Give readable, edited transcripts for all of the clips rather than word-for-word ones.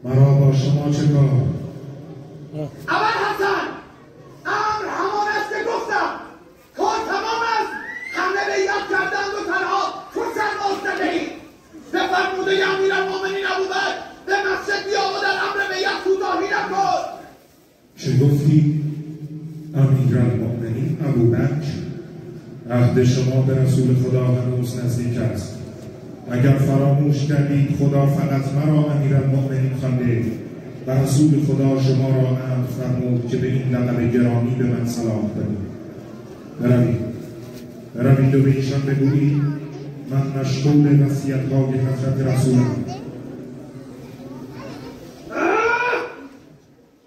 مرا با شما چه کار؟ اول حسن امر همان است که گفتم. کار تمام است. حمله به ایران کردند و تنها تو سر مستقیم. بفرموده امیرالمؤمنین ابوبکر به مسجد بیا و در امر بیعت کوتاهی نکن. چه گفتی؟ امیرالمؤمنین ابوبکر؟ عهد شما به رسول خدا هنوز نزدیک است. اگر فراموش کردید خدا فقط مرا امیرالمؤمنین خوانده و رسول خدا شما را امر فرمود که به این لقب گرامی به من سلام دهید. بروید و به ایشان بگویید من مشغول وصیت‌های حضرت رسولم.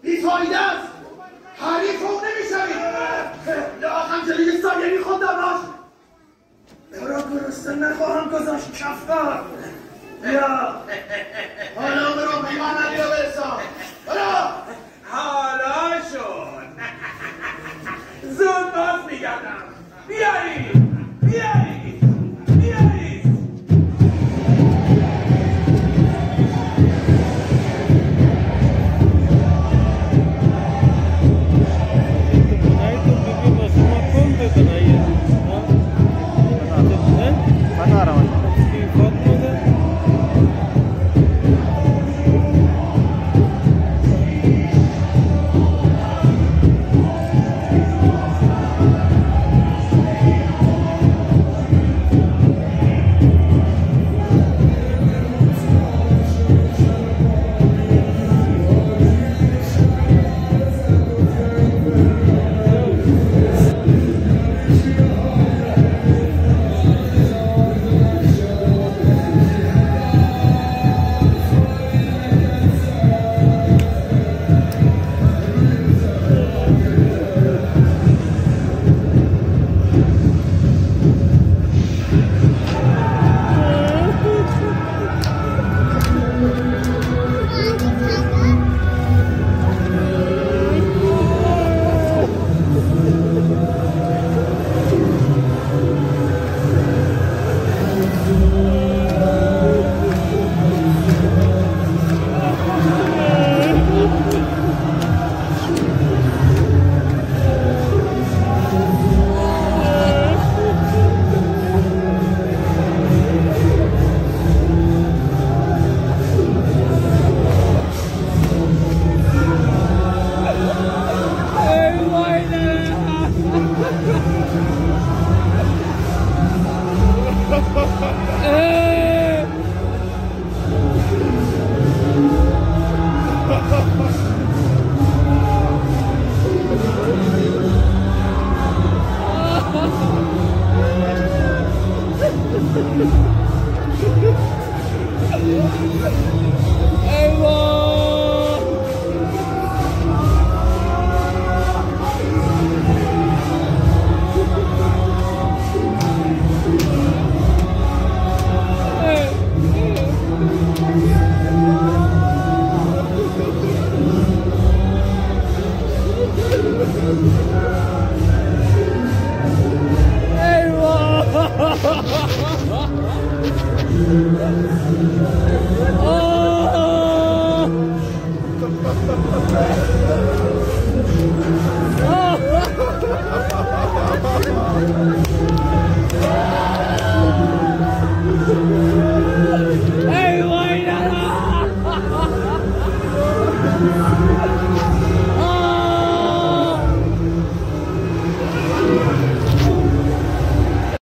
بی‌فایده است. حریف او نمی‌شوید. یا خنجری سایری خود داشت. برا گرسنه نخواهم گذاشت کفدار. یا حالا برو پیمان علی رو برسان. برو. حالا شد. زود باز میگردم. بیایید. بیایید. بیایید. Oh!